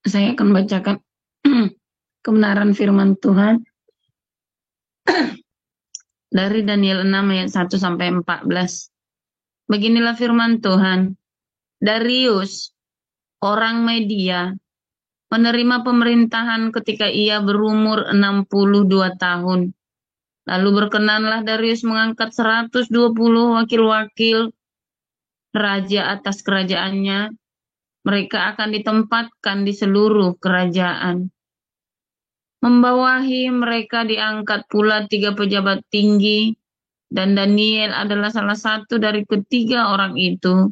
Saya akan bacakan kebenaran firman Tuhan dari Daniel 6 ayat 1 sampai 14. Beginilah firman Tuhan. Darius, orang Media, menerima pemerintahan ketika ia berumur 62 tahun. Lalu berkenanlah Darius mengangkat 120 wakil-wakil raja atas kerajaannya. Mereka akan ditempatkan di seluruh kerajaan. Membawahi mereka diangkat pula 3 pejabat tinggi, dan Daniel adalah salah satu dari ketiga orang itu.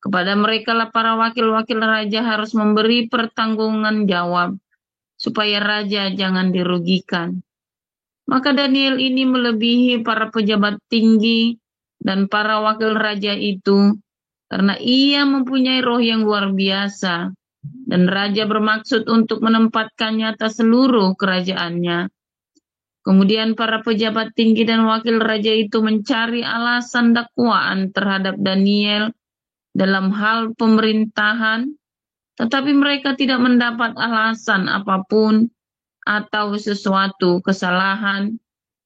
Kepada mereka lah para wakil-wakil raja harus memberi pertanggungan jawab, supaya raja jangan dirugikan. Maka Daniel ini melebihi para pejabat tinggi dan para wakil raja itu, karena ia mempunyai roh yang luar biasa, dan raja bermaksud untuk menempatkannya atas seluruh kerajaannya. Kemudian para pejabat tinggi dan wakil raja itu mencari alasan dakwaan terhadap Daniel dalam hal pemerintahan, tetapi mereka tidak mendapat alasan apapun atau sesuatu kesalahan,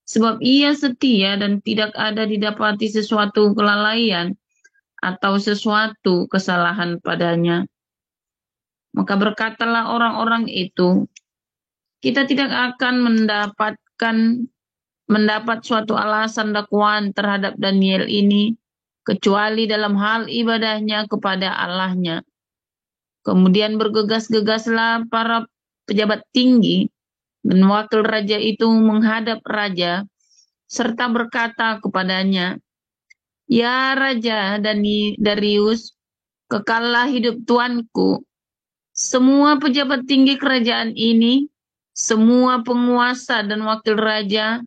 sebab ia setia dan tidak ada didapati sesuatu kelalaian atau sesuatu kesalahan padanya. Maka berkatalah orang-orang itu, kita tidak akan mendapat suatu alasan dakwaan terhadap Daniel ini, kecuali dalam hal ibadahnya kepada Allahnya. Kemudian bergegas-gegaslah para pejabat tinggi dan wakil raja itu menghadap raja, serta berkata kepadanya, ya Raja Darius, kekallah hidup tuanku. Semua pejabat tinggi kerajaan ini, semua penguasa dan wakil raja,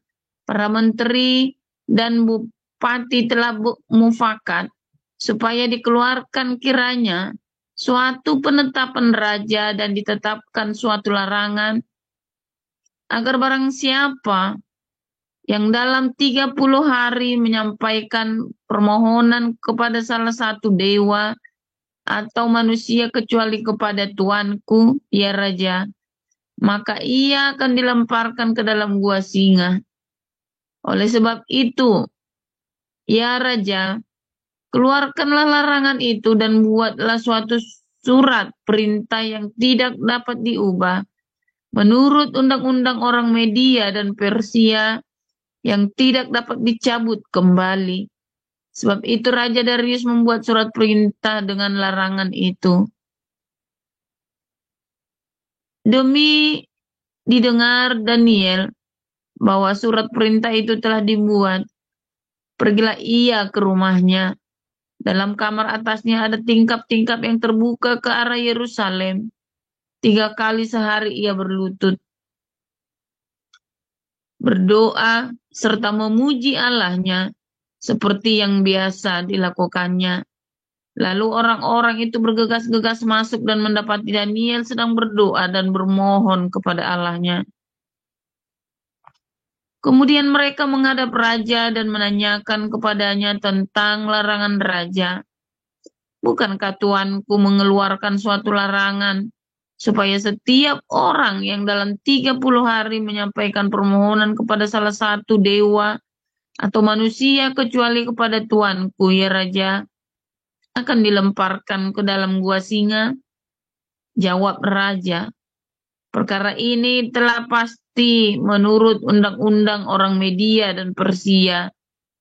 para menteri dan bupati telah mufakat, supaya dikeluarkan kiranya suatu penetapan raja dan ditetapkan suatu larangan, agar barang siapa yang dalam 30 hari menyampaikan permohonan kepada salah satu dewa atau manusia kecuali kepada tuanku, ya Raja, maka ia akan dilemparkan ke dalam gua singa. Oleh sebab itu, ya Raja, keluarkanlah larangan itu dan buatlah suatu surat perintah yang tidak dapat diubah menurut undang-undang orang Media dan Persia yang tidak dapat dicabut kembali. Sebab itu Raja Darius membuat surat perintah dengan larangan itu. Demi didengar Daniel bahwa surat perintah itu telah dibuat, pergilah ia ke rumahnya. Dalam kamar atasnya ada tingkap-tingkap yang terbuka ke arah Yerusalem. 3 kali sehari ia berlutut, berdoa, serta memuji Allahnya seperti yang biasa dilakukannya. Lalu orang-orang itu bergegas-gegas masuk dan mendapati Daniel sedang berdoa dan bermohon kepada Allahnya. Kemudian mereka menghadap raja dan menanyakan kepadanya tentang larangan raja. Bukankah tuanku mengeluarkan suatu larangan supaya setiap orang yang dalam 30 hari menyampaikan permohonan kepada salah satu dewa atau manusia kecuali kepada tuanku, ya Raja, akan dilemparkan ke dalam gua singa? Jawab raja, perkara ini telah pasti menurut undang-undang orang Media dan Persia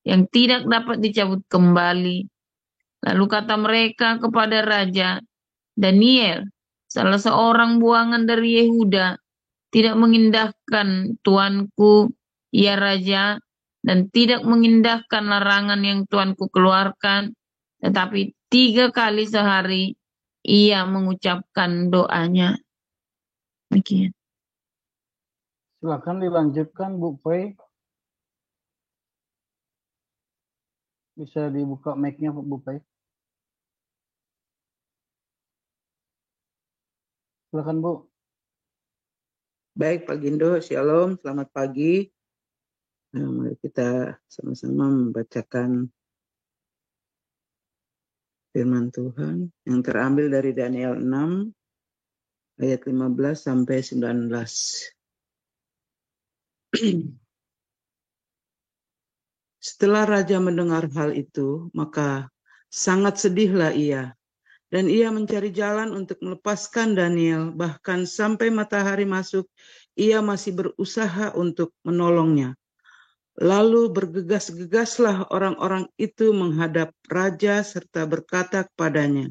yang tidak dapat dicabut kembali. Lalu kata mereka kepada raja, Daniel, salah seorang buangan dari Yehuda, tidak mengindahkan tuanku, ya Raja, dan tidak mengindahkan larangan yang tuanku keluarkan, tetapi 3 kali sehari ia mengucapkan doanya. Demikian. Silakan dilanjutkan Bu Pei. Bisa dibuka mic-nya Bu Pei. Silakan Bu. Baik Pak Gindo, Shalom, selamat pagi. Mari kita sama-sama membacakan firman Tuhan yang terambil dari Daniel 6 ayat 15 sampai 19. Setelah raja mendengar hal itu, maka sangat sedihlah ia, dan ia mencari jalan untuk melepaskan Daniel, bahkan sampai matahari masuk, ia masih berusaha untuk menolongnya. Lalu bergegas-gegaslah orang-orang itu menghadap raja serta berkata kepadanya,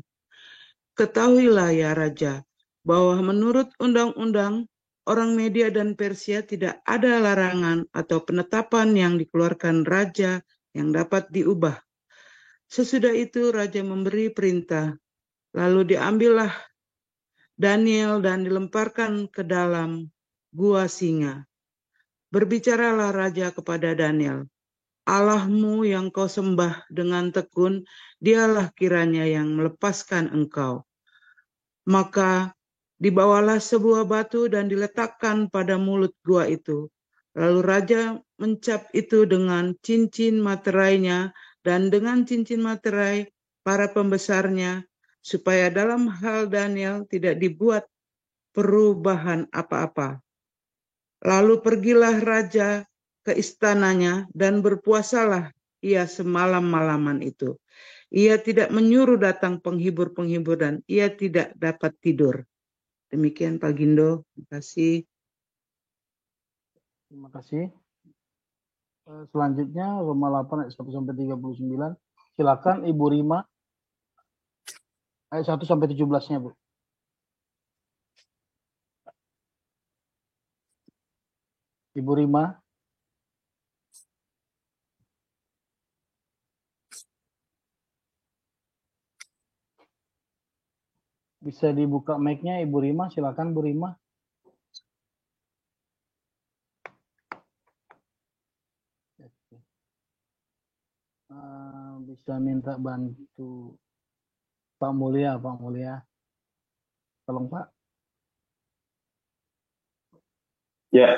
"Ketahuilah ya raja, bahwa menurut undang-undang orang Media dan Persia tidak ada larangan atau penetapan yang dikeluarkan raja yang dapat diubah. Sesudah itu raja memberi perintah, lalu diambillah Daniel dan dilemparkan ke dalam gua singa. Berbicaralah raja kepada Daniel, Allahmu yang kau sembah dengan tekun, dialah kiranya yang melepaskan engkau. Maka dibawalah sebuah batu dan diletakkan pada mulut gua itu. Lalu raja mencap itu dengan cincin materainya dan dengan cincin materai para pembesarnya, supaya dalam hal Daniel tidak dibuat perubahan apa-apa. Lalu pergilah raja ke istananya dan berpuasalah ia semalam-malaman itu. Ia tidak menyuruh datang penghibur-penghibur dan ia tidak dapat tidur. Demikian Pak Gindo, terima kasih. Terima kasih. Selanjutnya Roma 8 ayat 1 sampai 39. Silakan Ibu Rima ayat 1 sampai 17-nya, Bu. Ibu Rima. Bisa dibuka mic-nya Ibu Rima, silakan Bu Rima. Bisa minta bantu Pak Mulia, tolong Pak. Ya,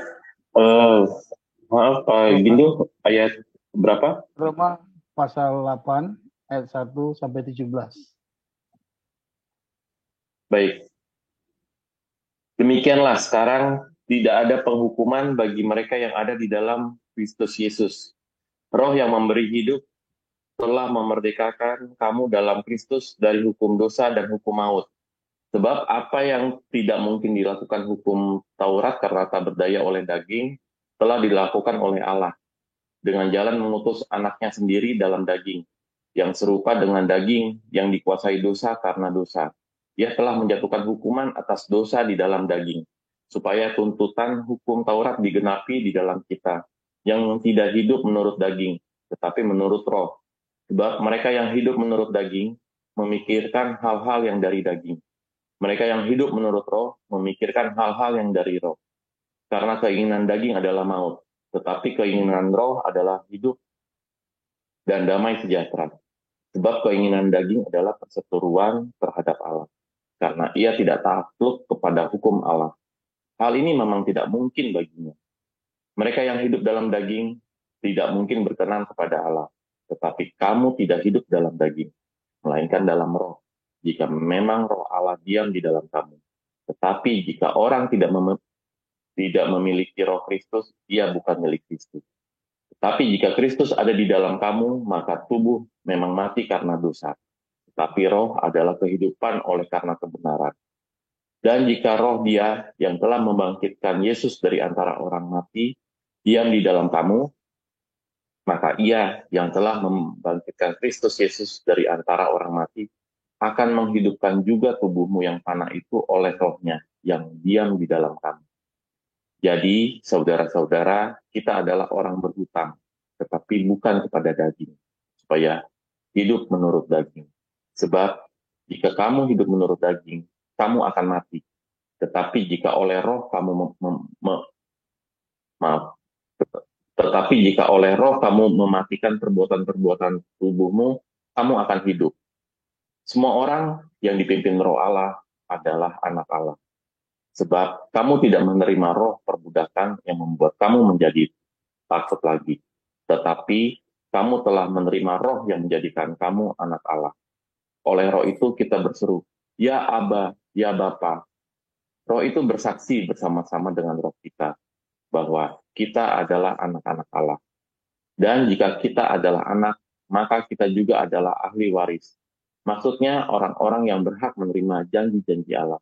maaf Pak Gindo, ayat berapa? Roma pasal 8 ayat 1 sampai 17. Baik. Demikianlah sekarang tidak ada penghukuman bagi mereka yang ada di dalam Kristus Yesus. Roh yang memberi hidup telah memerdekakan kamu dalam Kristus dari hukum dosa dan hukum maut. Sebab apa yang tidak mungkin dilakukan hukum Taurat karena tak berdaya oleh daging, telah dilakukan oleh Allah, dengan jalan mengutus anaknya sendiri dalam daging, yang serupa dengan daging yang dikuasai dosa karena dosa. Ia telah menjatuhkan hukuman atas dosa di dalam daging, supaya tuntutan hukum Taurat digenapi di dalam kita, yang tidak hidup menurut daging, tetapi menurut roh. Sebab mereka yang hidup menurut daging, memikirkan hal-hal yang dari daging. Mereka yang hidup menurut roh, memikirkan hal-hal yang dari roh. Karena keinginan daging adalah maut, tetapi keinginan roh adalah hidup dan damai sejahtera. Sebab keinginan daging adalah perseteruan terhadap Allah, karena ia tidak takluk kepada hukum Allah. Hal ini memang tidak mungkin baginya. Mereka yang hidup dalam daging tidak mungkin berkenan kepada Allah. Tetapi kamu tidak hidup dalam daging, melainkan dalam roh, jika memang roh Allah diam di dalam kamu. Tetapi jika orang tidak memiliki roh Kristus, ia bukan milik Kristus. Tetapi jika Kristus ada di dalam kamu, maka tubuh memang mati karena dosa. Tetapi roh adalah kehidupan oleh karena kebenaran. Dan jika roh Dia yang telah membangkitkan Yesus dari antara orang mati, diam di dalam kamu, maka Ia yang telah membangkitkan Kristus Yesus dari antara orang mati, akan menghidupkan juga tubuhmu yang fana itu oleh rohnya yang diam di dalam kamu. Jadi, saudara-saudara, kita adalah orang berhutang, tetapi bukan kepada daging, supaya hidup menurut daging. Sebab, jika kamu hidup menurut daging, kamu akan mati. Tetapi jika oleh roh kamu mematikan perbuatan-perbuatan tubuhmu, kamu akan hidup. Semua orang yang dipimpin roh Allah adalah anak Allah. Sebab kamu tidak menerima roh perbudakan yang membuat kamu menjadi takut lagi. Tetapi kamu telah menerima roh yang menjadikan kamu anak Allah. Oleh roh itu kita berseru, Ya Aba, Ya Bapa. Roh itu bersaksi bersama-sama dengan roh kita bahwa kita adalah anak-anak Allah. Dan jika kita adalah anak, maka kita juga adalah ahli waris. Maksudnya orang-orang yang berhak menerima janji-janji Allah,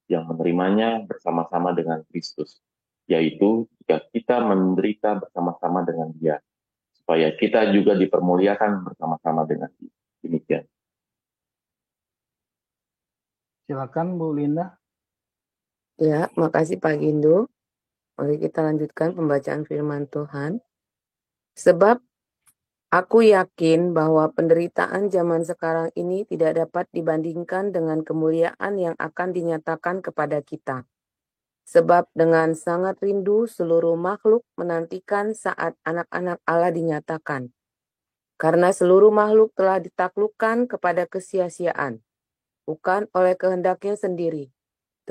yang menerimanya bersama-sama dengan Kristus, yaitu jika kita menderita bersama-sama dengan Dia, supaya kita juga dipermuliakan bersama-sama dengan Dia. Demikian. Silakan Bu Linda. Ya, makasih Pak Gindo. Mari kita lanjutkan pembacaan firman Tuhan. Sebab aku yakin bahwa penderitaan zaman sekarang ini tidak dapat dibandingkan dengan kemuliaan yang akan dinyatakan kepada kita. Sebab dengan sangat rindu seluruh makhluk menantikan saat anak-anak Allah dinyatakan. Karena seluruh makhluk telah ditaklukkan kepada kesia-siaan, bukan oleh kehendaknya sendiri,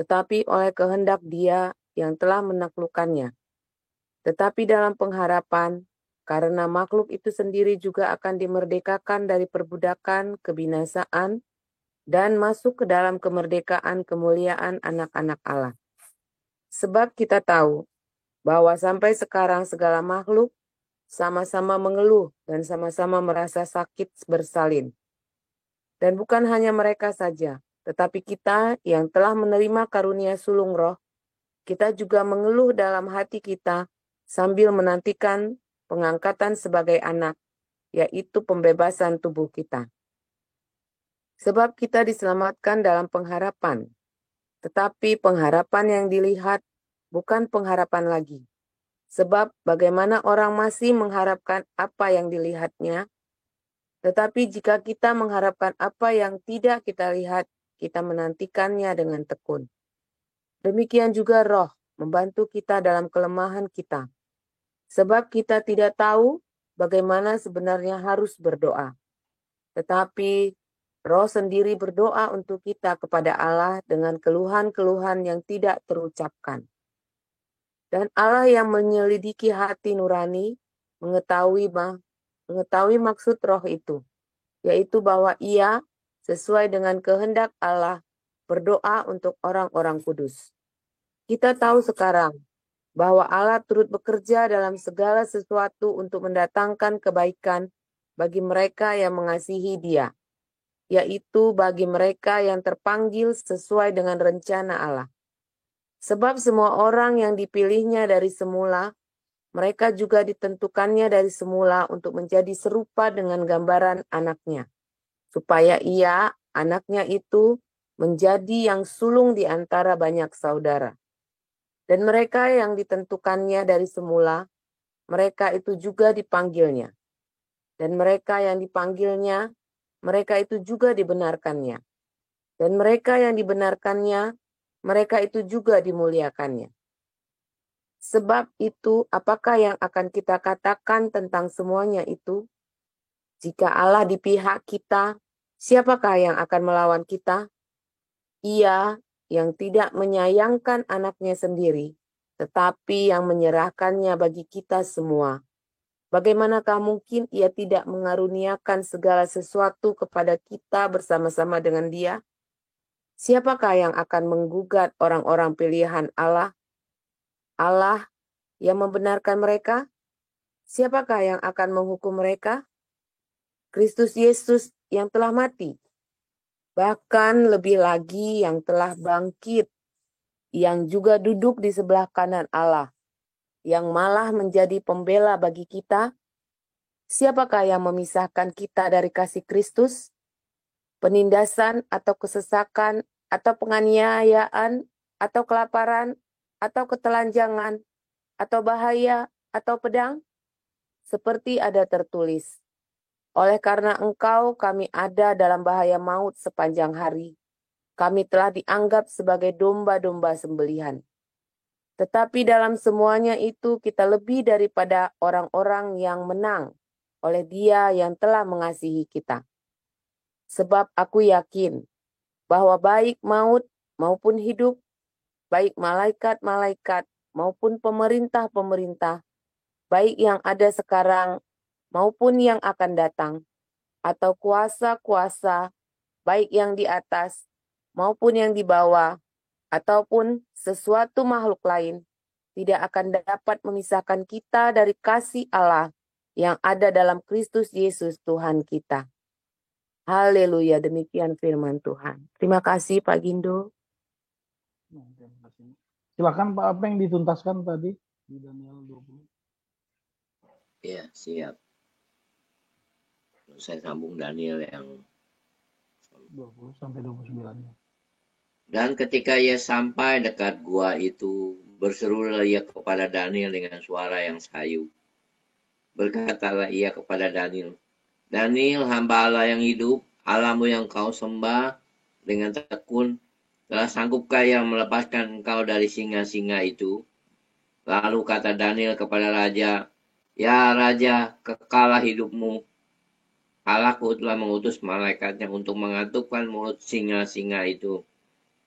tetapi oleh kehendak Dia yang telah menaklukkannya. Tetapi dalam pengharapan, karena makhluk itu sendiri juga akan dimerdekakan dari perbudakan kebinasaan dan masuk ke dalam kemerdekaan kemuliaan anak-anak Allah. Sebab kita tahu bahwa sampai sekarang segala makhluk sama-sama mengeluh dan sama-sama merasa sakit bersalin. Dan bukan hanya mereka saja, tetapi kita yang telah menerima karunia sulung roh, kita juga mengeluh dalam hati kita sambil menantikan pengangkatan sebagai anak, yaitu pembebasan tubuh kita. Sebab kita diselamatkan dalam pengharapan, tetapi pengharapan yang dilihat bukan pengharapan lagi. Sebab bagaimana orang masih mengharapkan apa yang dilihatnya, tetapi jika kita mengharapkan apa yang tidak kita lihat, kita menantikannya dengan tekun. Demikian juga roh membantu kita dalam kelemahan kita. Sebab kita tidak tahu bagaimana sebenarnya harus berdoa. Tetapi roh sendiri berdoa untuk kita kepada Allah dengan keluhan-keluhan yang tidak terucapkan. Dan Allah yang menyelidiki hati nurani mengetahui maksud roh itu, yaitu bahwa Ia sesuai dengan kehendak Allah berdoa untuk orang-orang kudus. Kita tahu sekarang bahwa Allah turut bekerja dalam segala sesuatu untuk mendatangkan kebaikan bagi mereka yang mengasihi Dia, yaitu bagi mereka yang terpanggil sesuai dengan rencana Allah. Sebab semua orang yang dipilihnya dari semula, mereka juga ditentukannya dari semula untuk menjadi serupa dengan gambaran anaknya, supaya Ia, anaknya itu, menjadi yang sulung di antara banyak saudara. Dan mereka yang ditentukannya dari semula, mereka itu juga dipanggilnya. Dan mereka yang dipanggilnya, mereka itu juga dibenarkannya. Dan mereka yang dibenarkannya, mereka itu juga dimuliakannya. Sebab itu, apakah yang akan kita katakan tentang semuanya itu? Jika Allah di pihak kita, siapakah yang akan melawan kita? Ia yang tidak menyayangkan anaknya sendiri, tetapi yang menyerahkannya bagi kita semua. Bagaimanakah mungkin Ia tidak mengaruniakan segala sesuatu kepada kita bersama-sama dengan Dia? Siapakah yang akan menggugat orang-orang pilihan Allah? Allah yang membenarkan mereka? Siapakah yang akan menghukum mereka? Kristus Yesus yang telah mati. Bahkan lebih lagi yang telah bangkit, yang juga duduk di sebelah kanan Allah, yang malah menjadi pembela bagi kita. Siapakah yang memisahkan kita dari kasih Kristus? Penindasan atau kesesakan, atau penganiayaan, atau kelaparan, atau ketelanjangan, atau bahaya, atau pedang? Seperti ada tertulis, oleh karena engkau kami ada dalam bahaya maut sepanjang hari. Kami telah dianggap sebagai domba-domba sembelihan. Tetapi dalam semuanya itu kita lebih daripada orang-orang yang menang oleh Dia yang telah mengasihi kita. Sebab aku yakin bahwa baik maut maupun hidup, baik malaikat-malaikat maupun pemerintah-pemerintah, baik yang ada sekarang maupun yang akan datang, atau kuasa-kuasa, baik yang di atas maupun yang di bawah, ataupun sesuatu makhluk lain tidak akan dapat memisahkan kita dari kasih Allah yang ada dalam Kristus Yesus Tuhan kita. Haleluya, demikian firman Tuhan. Terima kasih Pak Gindo. Silakan Pak, apa yang dituntaskan tadi di Daniel 20? Ya, siap. Saya sambung Daniel yang 20 sampai 29. Dan ketika ia sampai dekat gua itu, berserulah ia kepada Daniel dengan suara yang sayu. Berkatalah ia kepada Daniel, Daniel, hamba Allah yang hidup, Allahmu yang kau sembah dengan tekun, telah sanggupkah ia melepaskan engkau dari singa-singa itu? Lalu kata Daniel kepada raja, ya raja, kekalah hidupmu. Allahku telah mengutus malaikatnya untuk mengantukkan mulut singa-singa itu,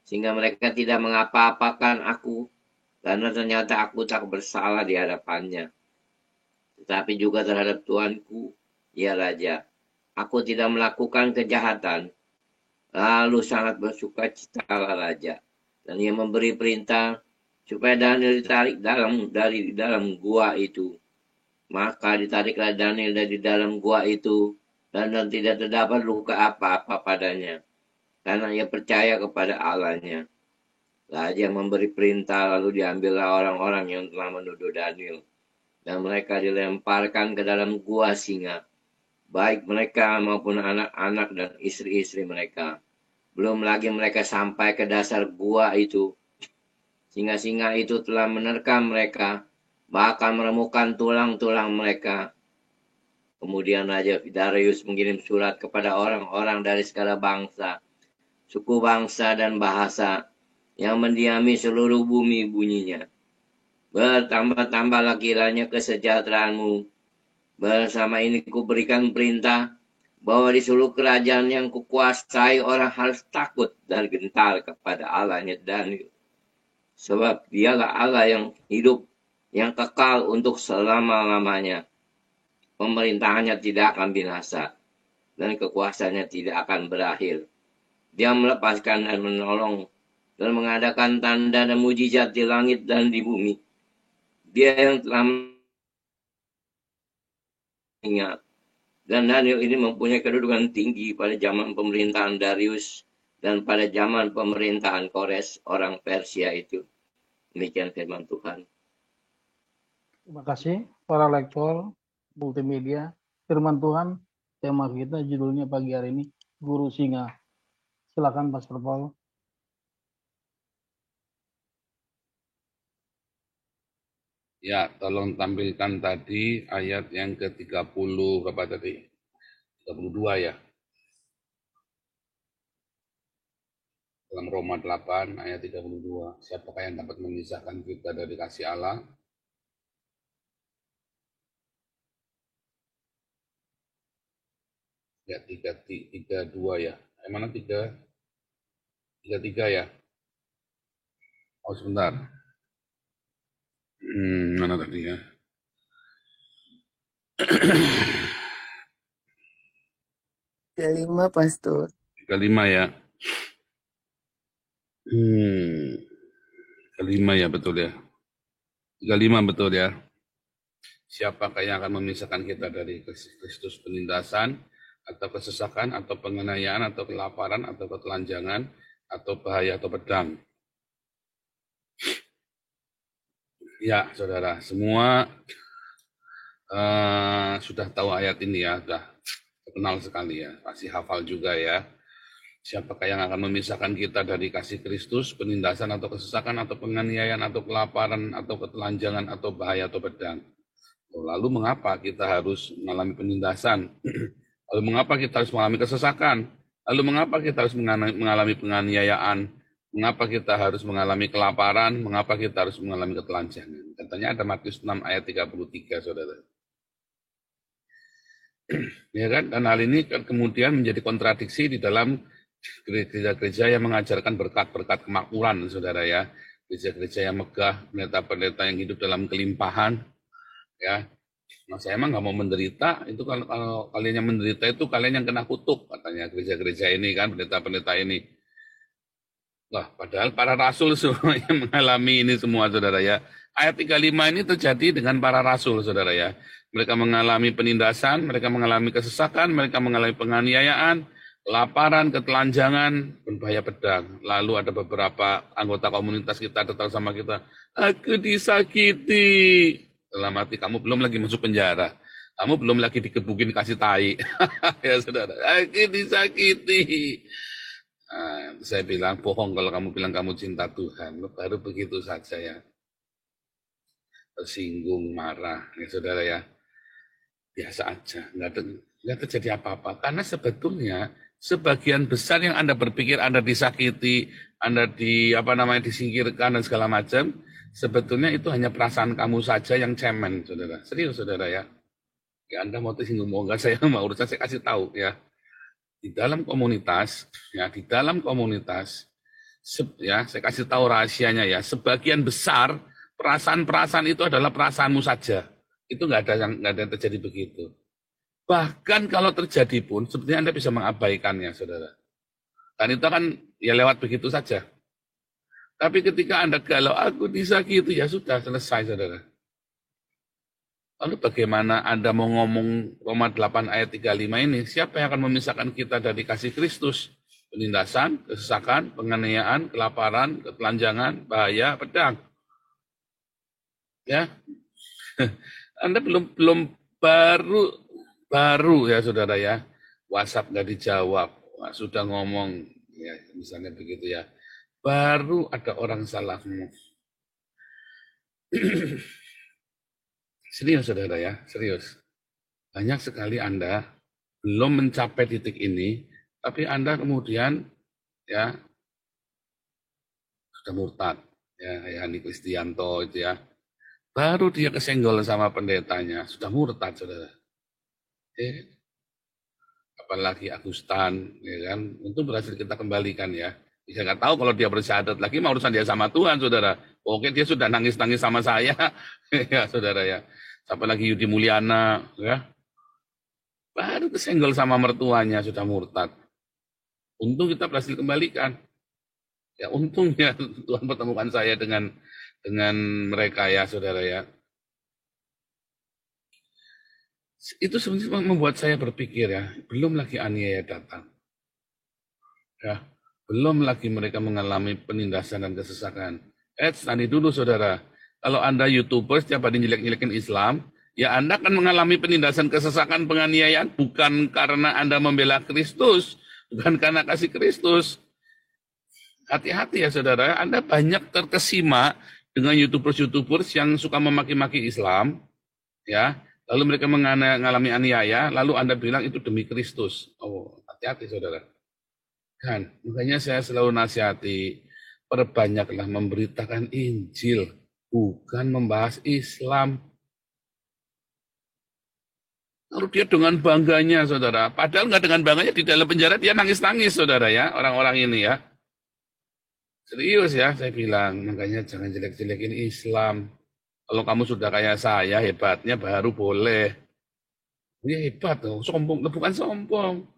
sehingga mereka tidak mengapa-apakan aku, karena ternyata aku tak bersalah di hadapannya. Tetapi juga terhadap Tuanku, ya Raja, aku tidak melakukan kejahatan. Lalu sangat bersukacitalah Raja, dan ia memberi perintah supaya Daniel ditarik dari dalam gua itu. Maka ditariklah Daniel dari dalam gua itu, dan tidak terdapat luka apa-apa padanya, karena ia percaya kepada Allahnya. Raja memberi perintah, lalu diambillah orang-orang yang telah menuduh Daniel, dan mereka dilemparkan ke dalam gua singa, baik mereka maupun anak-anak dan istri-istri mereka. Belum lagi mereka sampai ke dasar gua itu, singa-singa itu telah menerkam mereka, bahkan meremukkan tulang-tulang mereka. Kemudian Raja Darius mengirim surat kepada orang-orang dari segala bangsa, suku bangsa dan bahasa yang mendiami seluruh bumi bunyinya. Bertambah-tambahlah kiranya kesejahteraanmu. Bersama ini kuberikan perintah bahwa di seluruh kerajaan yang kukuasai orang harus takut dan gentar kepada Allahnya Daniel. Sebab dialah Allah yang hidup, yang kekal untuk selama-lamanya. Pemerintahannya tidak akan binasa, dan kekuasaannya tidak akan berakhir. Dia melepaskan dan menolong, dan mengadakan tanda dan mujizat di langit dan di bumi. Dia yang telah ingat. Dan Daniel ini mempunyai kedudukan tinggi pada zaman pemerintahan Darius dan pada zaman pemerintahan Kores, orang Persia itu. Demikian firman Tuhan. Terima kasih para lektor multimedia. Firman Tuhan, tema kita judulnya pagi hari ini, Guru Singa. Silakan Pastor Paul. Ya, tolong tampilkan tadi ayat yang ke-30 berapa tadi? 32 ya. Dalam Roma 8 ayat 32. Siapakah yang dapat memisahkan kita dari kasih Allah? Ya, 32 ya. Mana 33 ya? Oh, sebentar. Mana tadi ya? Kelima, Pastor. 35 ya. Kelima ya, betul ya. 35 betul ya. Siapakah yang akan memisahkan kita dari Kristus, penindasan, atau kesesakan, atau penganiayaan, atau kelaparan, atau ketelanjangan, atau bahaya, atau pedang? Ya, saudara, semua sudah tahu ayat ini ya, sudah kenal sekali ya, pasti hafal juga ya. Siapakah yang akan memisahkan kita dari kasih Kristus, penindasan atau kesesakan, atau penganiayaan, atau kelaparan, atau ketelanjangan, atau bahaya, atau pedang? Lalu mengapa kita harus mengalami penindasan? Lalu mengapa kita harus mengalami kesesakan? Lalu mengapa kita harus mengalami penganiayaan? Mengapa kita harus mengalami kelaparan? Mengapa kita harus mengalami ketelanjangan? Katanya ada Matius 6 ayat 33, saudara. Ya kan? Dan hal ini kemudian menjadi kontradiksi di dalam gereja-gereja yang mengajarkan berkat-berkat kemakmuran, saudara ya. Gereja-gereja yang megah, pendeta-pendeta yang hidup dalam kelimpahan, ya. Nah, saya emang nggak mau menderita. Itu kalau kalian yang menderita itu kalian yang kena kutuk, katanya gereja-gereja ini kan, pendeta-pendeta ini. Wah, padahal para rasul semua yang mengalami ini semua, saudara ya. Ayat 35 ini terjadi dengan para rasul, saudara ya. Mereka mengalami penindasan, mereka mengalami kesesakan, mereka mengalami penganiayaan, kelaparan, ketelanjangan, berbahaya pedang. Lalu ada beberapa anggota komunitas kita datang sama kita, aku disakiti. Dalam arti kamu belum lagi masuk penjara. Kamu belum lagi dikebukin kasih tai. Ya saudara, aku disakiti. Nah, saya bilang bohong kalau kamu bilang kamu cinta Tuhan. Baru begitu saja ya. Tersinggung, marah, ya saudara ya. Biasa aja, nggak terjadi apa-apa. Karena sebetulnya sebagian besar yang Anda berpikir Anda disakiti, Anda disingkirkan dan segala macam, sebetulnya itu hanya perasaan kamu saja yang cemen, saudara. Serius, saudara ya. Ya Anda mau tersinggung, mau enggak, saya mau urusan saya kasih tahu ya. Di dalam komunitas, ya saya kasih tahu rahasianya ya. Sebagian besar perasaan-perasaan itu adalah perasaanmu saja. Itu nggak ada yang terjadi begitu. Bahkan kalau terjadi pun, sebetulnya Anda bisa mengabaikannya, saudara. Dan itu kan ya lewat begitu saja. Tapi ketika Anda galau, aku disakiti, ya sudah selesai, saudara. Lalu bagaimana Anda mau ngomong Roma 8 ayat 35 ini? Siapa yang akan memisahkan kita dari kasih Kristus? Penindasan, kesesakan, penganiayaan, kelaparan, ketelanjangan, bahaya, pedang. Ya, Anda belum baru ya saudara ya. WhatsApp nggak dijawab, sudah ngomong ya misalnya begitu ya. Baru ada orang salahmu. Serius saudara ya, serius. Banyak sekali Anda belum mencapai titik ini, tapi Anda kemudian ya sudah murtad. Ya, Yani Kristianto itu ya. Baru dia kesenggol sama pendetanya, sudah murtad saudara. Apalagi Agustan, ya kan? Untung berhasil kita kembalikan ya. Saya nggak tahu kalau dia bersyahadat lagi, mau urusan dia sama Tuhan, saudara. Oke, dia sudah nangis-nangis sama saya, ya saudara ya. Sampai lagi Yudi Mulyana, ya. Baru kesenggol sama mertuanya, sudah murtad. Untung kita berhasil kembalikan. Ya untungnya Tuhan pertemukan saya dengan mereka ya, saudara ya. Itu sebenarnya membuat saya berpikir ya, belum lagi aniaya datang. Ya, belum lagi mereka mengalami penindasan dan kesesakan. Tadi dulu saudara, kalau Anda YouTuber setiap hari jelek-jelekin Islam, ya Anda akan mengalami penindasan, kesesakan, penganiayaan, bukan karena Anda membela Kristus, bukan karena kasih Kristus. Hati-hati ya saudara, Anda banyak terkesima dengan YouTubers yang suka memaki-maki Islam, ya. Lalu mereka mengalami aniaya, lalu Anda bilang itu demi Kristus. Oh, hati-hati saudara. Kan, makanya saya selalu nasihati, perbanyaklah memberitakan Injil, bukan membahas Islam. Lalu dia dengan bangganya, saudara. Padahal nggak dengan bangganya, di dalam penjara dia nangis-nangis, saudara ya, orang-orang ini ya. Serius ya, saya bilang, makanya jangan jelek-jelekin Islam. Kalau kamu sudah kayak saya, hebatnya baru boleh. Ya hebat, sombong, bukan sombong.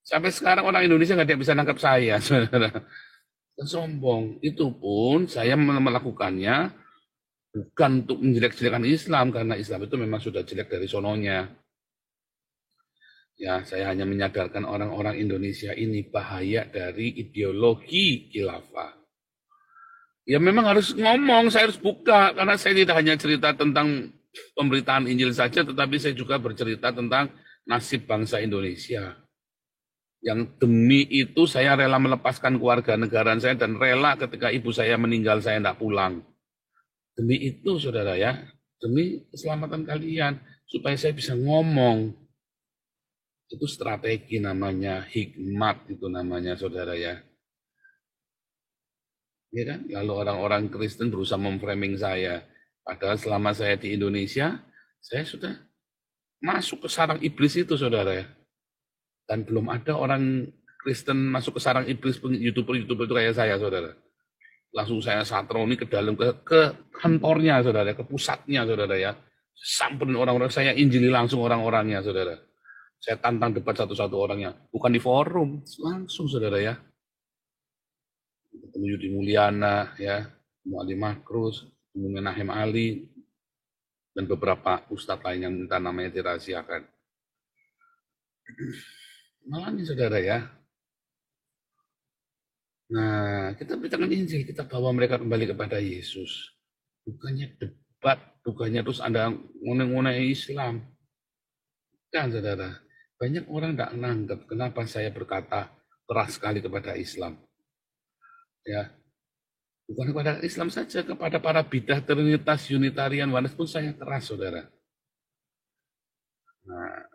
Sampai sekarang orang Indonesia nggak ada yang bisa nangkap saya, saudara. Sombong. Itu pun saya melakukannya bukan untuk menjelek-jelekan Islam, karena Islam itu memang sudah jelek dari sononya. Ya, saya hanya menyadarkan orang-orang Indonesia ini bahaya dari ideologi khilafah. Ya memang harus ngomong, saya harus buka, karena saya tidak hanya cerita tentang pemberitaan Injil saja, tetapi saya juga bercerita tentang nasib bangsa Indonesia. Yang demi itu saya rela melepaskan keluarga negaraan saya, dan rela ketika ibu saya meninggal saya tidak pulang. Demi itu saudara ya, demi keselamatan kalian, supaya saya bisa ngomong. Itu strategi namanya, hikmat itu namanya saudara ya. Ya kan? Lalu orang-orang Kristen berusaha memframing saya. Padahal selama saya di Indonesia, saya sudah masuk ke sarang iblis itu, saudara ya. Dan belum ada orang Kristen masuk ke sarang iblis, YouTuber itu kayak saya, saudara. Langsung saya satroni ke dalam, ke kantornya, saudara, ke pusatnya, saudara ya. Samperin orang-orang, saya injili langsung orang-orangnya, saudara. Saya tantang debat satu-satu orangnya. Bukan di forum, langsung, saudara ya. ketemu Yudi Mulyana, ya, ketemu Ali Makrus, ketemu Menahem Ali, dan beberapa ustadz lain yang minta namanya dirahasiakan. Malah nih saudara ya. Nah, kita beritakan Injil, kita bawa mereka kembali kepada Yesus. Bukannya debat, bukannya terus Anda ngone-ngone Islam. Kan saudara, banyak orang tidak menganggap kenapa saya berkata keras sekali kepada Islam. Ya, bukan kepada Islam saja, kepada para bidah Trinitas, Unitarian, Oneness pun saya keras, saudara. Nah,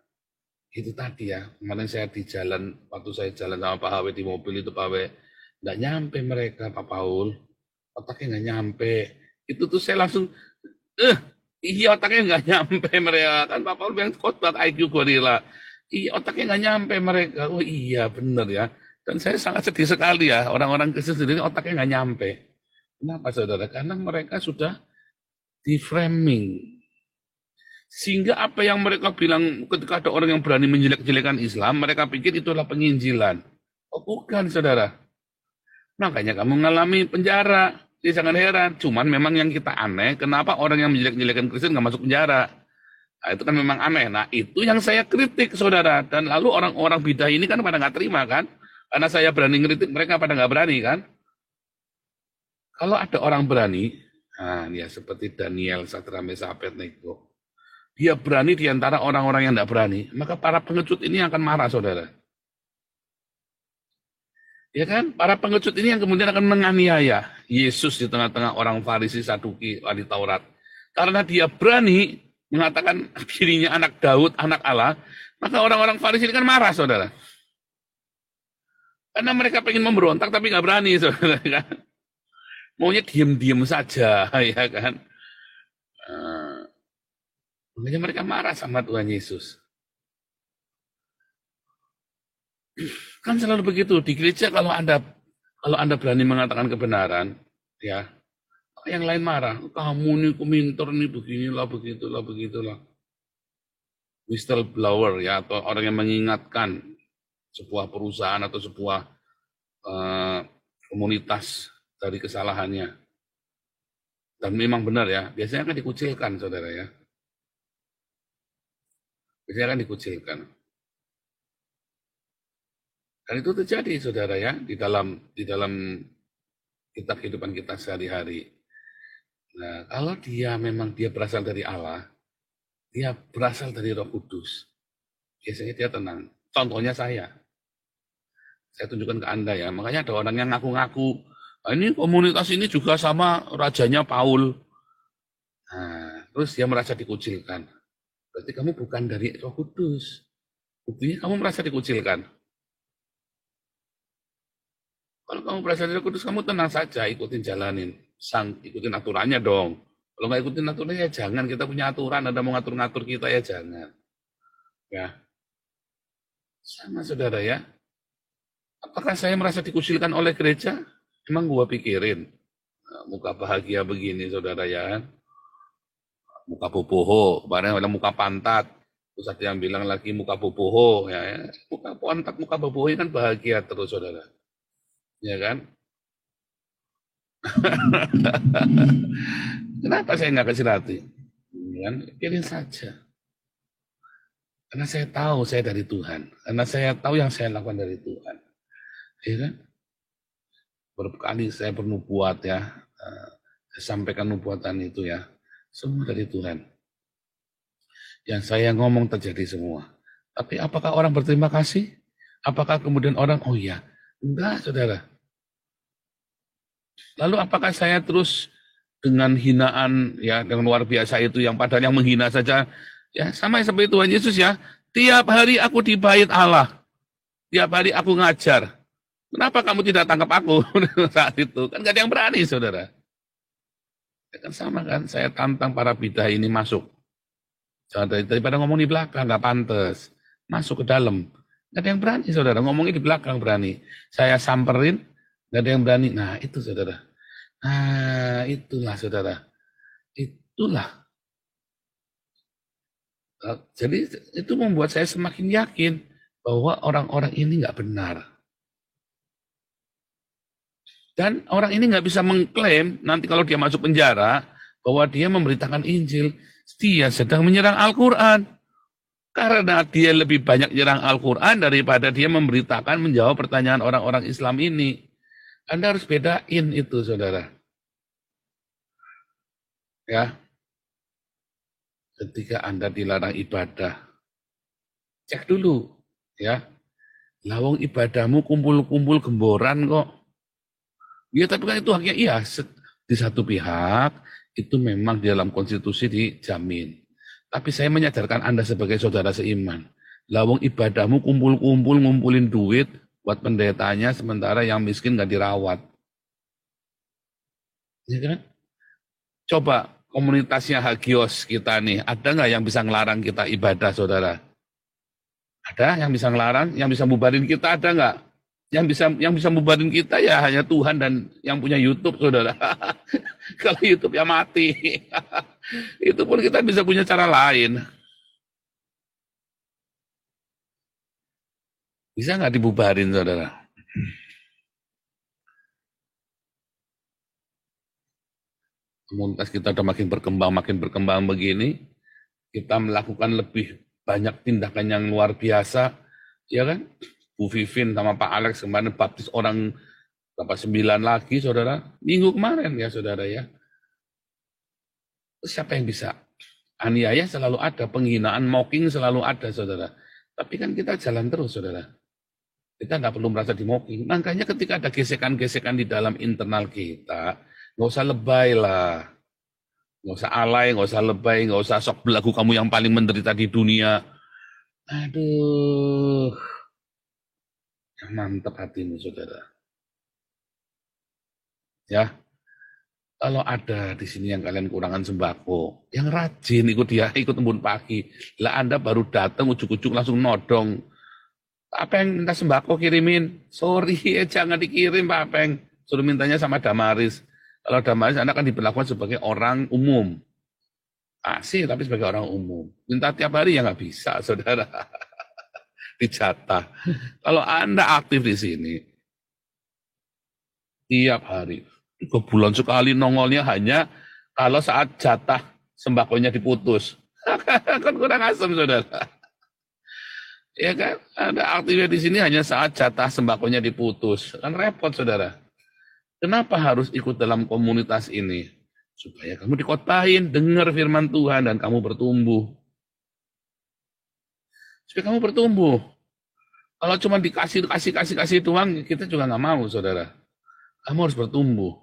itu tadi ya, kemarin saya di jalan, waktu saya jalan sama Pak Hawe di mobil itu, Pak Hawe, nggak nyampe mereka, Pak Paul, otaknya nggak nyampe. Itu tuh saya langsung, iya otaknya nggak nyampe mereka, kan Pak Paul bilang khotbah IQ Gorilla, iya otaknya nggak nyampe mereka, oh iya benar ya. Dan saya sangat sedih sekali ya, orang-orang Kristen sendiri otaknya nggak nyampe. Kenapa saudara? Karena mereka sudah di-framing. Sehingga apa yang mereka bilang ketika ada orang yang berani menjelek-jelekan Islam, mereka pikir itulah penginjilan. Oh bukan saudara. Makanya kamu mengalami penjara. Jadi jangan heran. Cuman memang yang kita aneh, kenapa orang yang menjelek-jelekan Kristen nggak masuk penjara? Nah, itu kan memang aneh. Nah itu yang saya kritik saudara. Dan lalu orang-orang bidah ini kan pada nggak terima kan. Karena saya berani ngeritik, mereka pada nggak berani kan? Kalau ada orang berani, nah ya seperti Daniel, Sadrak, Mesak, Abednego, dia berani di antara orang-orang yang tidak berani, maka para pengecut ini akan marah, saudara. Ya kan? Para pengecut ini yang kemudian akan menganiaya Yesus di tengah-tengah orang Farisi, Saduki, ahli Taurat. Karena dia berani mengatakan dirinya anak Daud, anak Allah, maka orang-orang Farisi ini kan marah, saudara. Karena mereka pengen memberontak tapi nggak berani, saudara kan. Maunya diem-diem saja, ya kan. Makanya mereka marah sama Tuhan Yesus. Kan selalu begitu di gereja, kalau anda berani mengatakan kebenaran, ya, yang lain marah. Kamu nih komentar nih beginilah, begitulah. Whistleblower ya, atau orang yang mengingatkan sebuah perusahaan atau sebuah komunitas dari kesalahannya. Dan memang benar ya, biasanya kan dikucilkan saudara ya. Biasanya kan dikucilkan. Dan itu terjadi saudara ya, di dalam kitab kehidupan kita sehari-hari. Nah, kalau dia memang dia berasal dari Allah, dia berasal dari Roh Kudus, biasanya dia tenang. Contohnya saya tunjukkan ke Anda ya. Makanya ada orang yang ngaku-ngaku, ini komunitas ini juga sama rajanya Paul. Nah, terus dia merasa dikucilkan. Berarti kamu bukan dari Roh Kudus. Buktinya kamu merasa dikucilkan. Kalau kamu berasal dari Roh Kudus, kamu tenang saja, ikutin jalanin. Ikutin aturannya dong. Kalau nggak ikutin aturannya ya jangan. Kita punya aturan, Anda mau ngatur-ngatur kita ya jangan. Ya. Sama saudara ya. Apakah saya merasa dikucilkan oleh gereja? Emang gua pikirin. Muka bahagia begini saudara ya. Muka boboho, kemarin ada muka pantat. Terus ada yang bilang lagi muka boboho. Ya. Muka pantat, muka boboho ini kan bahagia terus saudara. Ya kan? Kenapa saya nggak kasih hati? Kan? Pilih saja. Karena saya tahu saya dari Tuhan. Karena saya tahu yang saya lakukan dari Tuhan. Ya kan? Berkali saya bernubuat ya, saya sampaikan nubuatan itu ya, semua dari Tuhan. Yang saya ngomong terjadi semua. Tapi apakah orang berterima kasih? Apakah kemudian orang, oh iya, enggak saudara. Lalu apakah saya terus dengan hinaan ya, dengan luar biasa itu yang padahal yang menghina saja, ya sama seperti Tuhan Yesus ya, tiap hari aku di bait Allah, tiap hari aku ngajar. Kenapa kamu tidak tangkap aku saat itu? Kan gak ada yang berani, saudara. Ya kan sama kan, saya tantang para bidah ini masuk. Daripada ngomong di belakang, gak pantas. Masuk ke dalam. Gak ada yang berani, saudara. Ngomongnya di belakang berani. Saya samperin, gak ada yang berani. Nah, itu, saudara. Nah, itulah, saudara. Itulah. Jadi, itu membuat saya semakin yakin bahwa orang-orang ini gak benar. Dan orang ini nggak bisa mengklaim nanti kalau dia masuk penjara bahwa dia memberitakan Injil. Dia sedang menyerang Al-Quran. Karena dia lebih banyak menyerang Al-Quran daripada dia memberitakan, menjawab pertanyaan orang-orang Islam ini. Anda harus bedain itu, saudara. Ya, ketika Anda dilarang ibadah, cek dulu, ya. Lawang ibadahmu kumpul-kumpul gemboran kok. Ya, tapi kan itu haknya iya. Di satu pihak, itu memang di dalam konstitusi dijamin. Tapi saya menyadarkan Anda sebagai saudara seiman. Lawang ibadahmu kumpul-kumpul, ngumpulin duit buat pendetanya, sementara yang miskin nggak dirawat. Ya kan? Coba komunitasnya Hagios kita nih, ada nggak yang bisa ngelarang kita ibadah, saudara? Ada yang bisa ngelarang, yang bisa bubarin kita, ada nggak? Yang bisa bubarin kita ya hanya Tuhan dan yang punya YouTube, saudara. Kalau YouTube ya mati. Itu pun kita bisa punya cara lain. Bisa nggak dibubarin, saudara? Komunitas kita udah makin berkembang begini, kita melakukan lebih banyak tindakan yang luar biasa, ya kan? Bu Vivin sama Pak Alex kemarin baptis orang berapa 9 lagi, saudara. Minggu kemarin ya, saudara ya. Siapa yang bisa? Aniaya selalu ada, penghinaan, mocking selalu ada, saudara. Tapi kan kita jalan terus, saudara. Kita nggak perlu merasa di-mocking. Makanya ketika ada gesekan-gesekan di dalam internal kita, nggak usah lebay lah. Nggak usah alay, nggak usah lebay, nggak usah sok belagu kamu yang paling menderita di dunia. Aduh. Mantap hatimu, saudara. Ya. Kalau ada di sini yang kalian kurangan sembako, yang rajin ikut embun pagi. Lah Anda baru datang ujuk-ujuk langsung nodong. Pak Peng minta sembako kirimin. Sorry, jangan dikirim Pak Peng. Suruh mintanya sama Damaris. Kalau Damaris Anda akan diperlakukan sebagai orang umum. Asih tapi sebagai orang umum. Minta tiap hari ya nggak bisa, saudara. Dijatah. Kalau Anda aktif di sini, tiap hari, 3 bulan sekali nongolnya hanya kalau saat jatah sembakonya diputus. Kan kurang asem, saudara. Ya kan, Anda aktifnya di sini hanya saat jatah sembakonya diputus. Kan repot, saudara. Kenapa harus ikut dalam komunitas ini? Supaya kamu dikotbahin, dengar firman Tuhan, dan kamu bertumbuh. Supaya kamu bertumbuh. Kalau cuma dikasih doang, kita juga nggak mau, saudara. Kamu harus bertumbuh.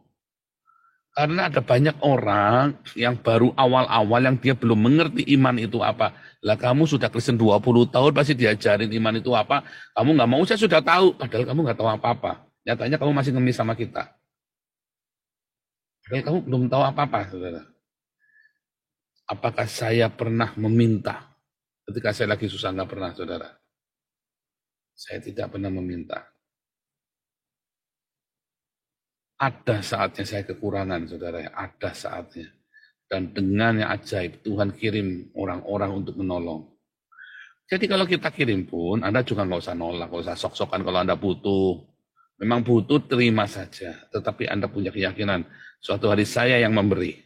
Karena ada banyak orang yang baru awal-awal yang dia belum mengerti iman itu apa. Lah kamu sudah Kristen 20 tahun pasti diajarin iman itu apa. Kamu nggak mau, saya sudah tahu. Padahal kamu nggak tahu apa-apa. Nyatanya kamu masih ngemis sama kita. Padahal kamu belum tahu apa-apa, saudara. Apakah saya pernah meminta? Ketika saya lagi susah, nggak pernah, saudara. Saya tidak pernah meminta. Ada saatnya saya kekurangan, saudara. Ada saatnya. Dan dengan yang ajaib, Tuhan kirim orang-orang untuk menolong. Jadi kalau kita kirim pun, Anda juga nggak usah nolak, nggak usah sok-sokan kalau Anda butuh. Memang butuh, terima saja. Tetapi Anda punya keyakinan, suatu hari saya yang memberi.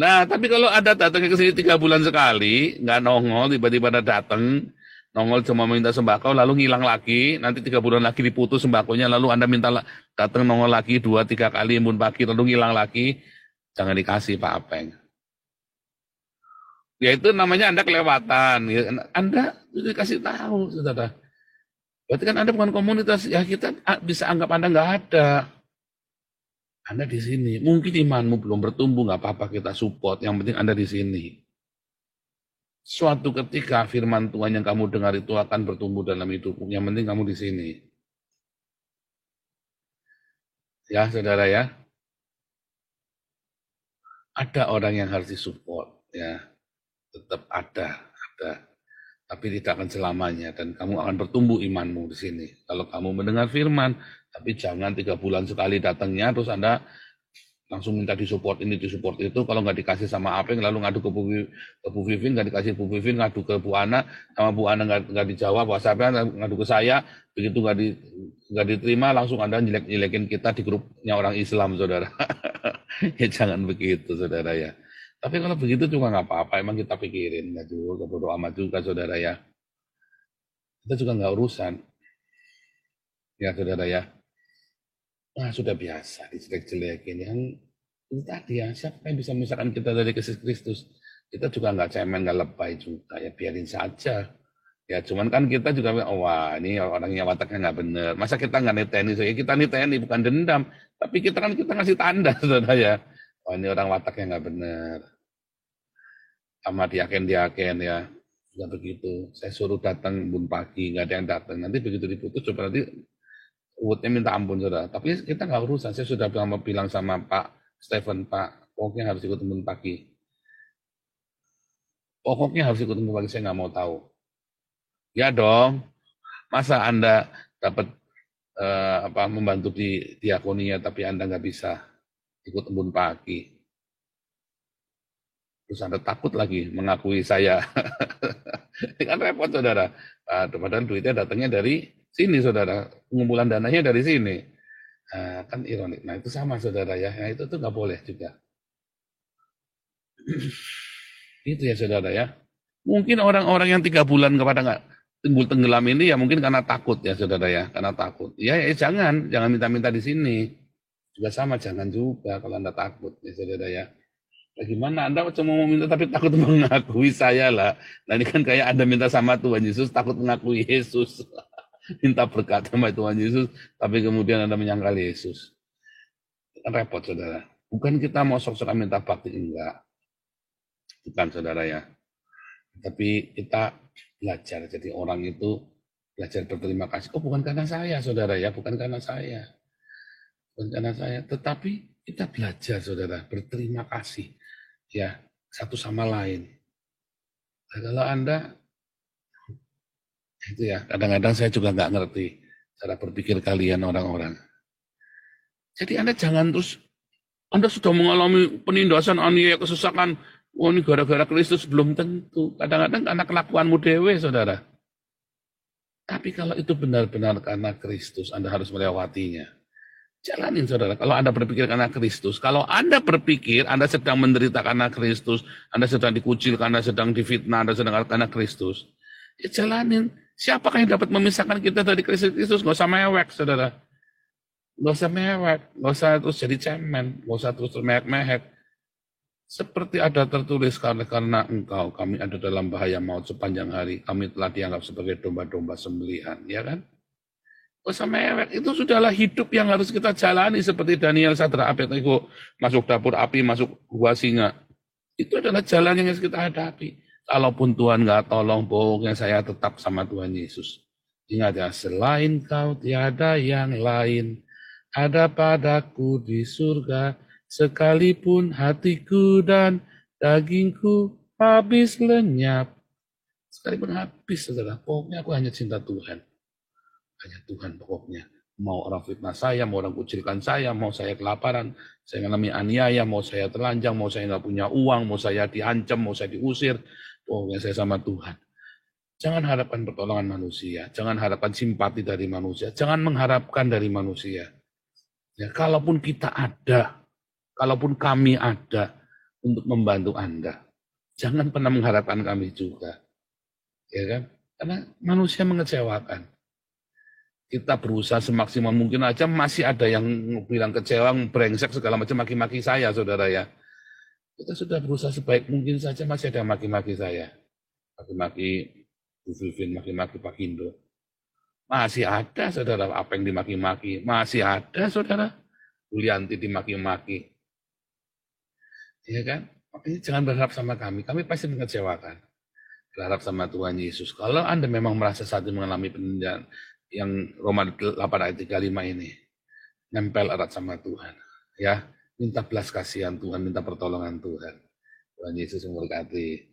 Nah, tapi kalau Anda datang ke sini 3 bulan sekali, nggak nongol, tiba-tiba Anda datang, nongol cuma minta sembako, lalu ngilang lagi, nanti 3 bulan lagi diputus sembakonya, lalu Anda minta datang nongol lagi 2-3 kali embun pagi, lalu ngilang lagi, jangan dikasih Pak Apeng. Ya itu namanya Anda kelewatan. Anda dikasih tahu, saudara. Berarti kan Anda bukan komunitas, ya kita bisa anggap Anda nggak ada. Anda di sini, mungkin imanmu belum bertumbuh, nggak apa-apa kita support, yang penting Anda di sini. Suatu ketika firman Tuhan yang kamu dengar itu akan bertumbuh dalam hidupmu. Yang penting kamu di sini. Ya, saudara ya. Ada orang yang harus disupport, ya. Tetap ada. Tapi tidak akan selamanya dan kamu akan bertumbuh imanmu di sini. Kalau kamu mendengar firman, tapi jangan 3 bulan sekali datangnya terus Anda langsung minta disupport ini, disupport itu. Kalau nggak dikasih sama Apeng, lalu ngadu ke Bu Vivin, nggak dikasih Bu Vivin, ngadu ke Bu Ana, sama Bu Ana nggak dijawab, WhatsApp-nya ngadu ke saya, begitu nggak diterima, langsung Anda jelek-jelekin kita di grupnya orang Islam, saudara. Ya jangan begitu, saudara ya. Tapi kalau begitu juga nggak apa-apa, emang kita pikirin, nggak juga, bodo amat juga, saudara ya. Kita juga nggak urusan, ya saudara ya. Nah, sudah biasa dijelek-jelekin. Yang itu tadi ya, siapa yang bisa memisahkan kita dari kasih Kristus? Kita juga nggak cemen, nggak lebay juga, ya biarin saja. Ya cuman kan kita juga, wah ini orangnya wataknya nggak bener. Masa kita nggak niteni? Ya kita niteni, bukan dendam. Tapi kita ngasih tanda, saudara ya. Oh ini orang wataknya nggak bener. Sama diaken ya. Sudah begitu. Saya suruh datang bun pagi, nggak ada yang datang. Nanti begitu diputus, coba nanti Uwutnya minta ampun, saudara. Tapi kita nggak urusan. Saya sudah bilang sama Pak Stephen, Pak, pokoknya harus ikut temen pagi. Pokoknya harus ikut temen pagi, saya nggak mau tahu. Ya dong, masa Anda dapat membantu di diakonia, tapi Anda nggak bisa ikut embun pagi. Terus Anda takut lagi mengakui saya. Ini kan repot, saudara. Padahal duitnya datangnya dari sini, saudara, pengumpulan dananya dari sini. Kan ironik. Nah itu sama, saudara ya. Nah, itu tuh nggak boleh juga. Itu ya, saudara ya. Mungkin orang-orang yang 3 bulan kepada nggak tenggelam ini ya mungkin karena takut ya, saudara ya. Karena takut. Ya jangan minta-minta di sini. Juga sama, jangan juga kalau Anda takut ya, saudara ya. Bagaimana Anda cuma mau minta tapi takut mengakui saya lah. Nah ini kan kayak Anda minta sama Tuhan Yesus, takut mengakui Yesus. Minta berkat sama Tuhan Yesus, tapi kemudian Anda menyangkal Yesus. Kan repot, saudara. Bukan kita mau sok-sokan minta bakti, enggak. Bukan, saudara ya. Tapi kita belajar. Jadi orang itu belajar berterima kasih. Oh, bukan karena saya, saudara ya. Bukan karena saya. Bukan karena saya. Tetapi kita belajar, saudara, berterima kasih. Ya, satu sama lain. Nah, kalau Anda itu ya, kadang-kadang saya juga nggak ngerti cara berpikir kalian orang-orang. Jadi Anda jangan terus, Anda sudah mengalami penindasan, aniaya, kesesakan, oh ini gara-gara Kristus, belum tentu. Kadang-kadang karena kelakuanmu dewe, saudara. Tapi kalau itu benar-benar karena Kristus, Anda harus melewatinya. Jalanin, saudara. Kalau Anda berpikir karena Kristus, kalau Anda berpikir Anda sedang menderita karena Kristus, Anda sedang dikucilkan, Anda sedang difitnah, Anda sedang karena Kristus, ya jalanin. Siapakah yang dapat memisahkan kita dari Kristus? Nggak usah mewek, saudara. Nggak usah mewek, nggak usah terus jadi cemen, nggak usah terus termehek-mehek. Seperti ada tertulis, karena engkau, kami ada dalam bahaya maut sepanjang hari, kami telah dianggap sebagai domba-domba sembelihan, ya kan? Nggak usah mewek, itu sudahlah hidup yang harus kita jalani, seperti Daniel, Sadrak, Abednego, masuk dapur api, masuk gua singa. Itu adalah jalan yang harus kita hadapi. Kalaupun Tuhan nggak tolong, pokoknya saya tetap sama Tuhan Yesus. Ingat ya, selain kau tiada yang lain, ada padaku di surga, sekalipun hatiku dan dagingku habis lenyap. Sekalipun habis, saudara, pokoknya aku hanya cinta Tuhan. Hanya Tuhan pokoknya. Mau orang fitnah saya, mau orang kucilkan saya, mau saya kelaparan, saya mengalami aniaya, mau saya telanjang, mau saya nggak punya uang, mau saya diancam, mau saya diusir, pokoknya saya sama Tuhan. Jangan harapkan pertolongan manusia, jangan harapkan simpati dari manusia, jangan mengharapkan dari manusia. Ya, kalaupun kita ada, kalaupun kami ada untuk membantu Anda, jangan pernah mengharapkan kami juga. Ya kan? Karena manusia mengecewakan. Kita berusaha semaksimal mungkin aja, masih ada yang bilang kecewa, brengsek, segala macam, maki-maki saya, saudara ya. Kita sudah berusaha sebaik mungkin saja, masih ada yang maki-maki saya. Maki-maki Bu Vivin, maki-maki Pak Indo. Masih ada, saudara, apa yang dimaki-maki. Masih ada, saudara. Julianti dimaki-maki. Ya kan? Makanya jangan berharap sama kami pasti mengecewakan. Berharap sama Tuhan Yesus. Kalau Anda memang merasa saat ini mengalami penindasan, yang Roma 8 ayat 35 ini, nempel erat sama Tuhan. Ya, minta belas kasihan Tuhan, minta pertolongan Tuhan. Tuhan Yesus memberkati.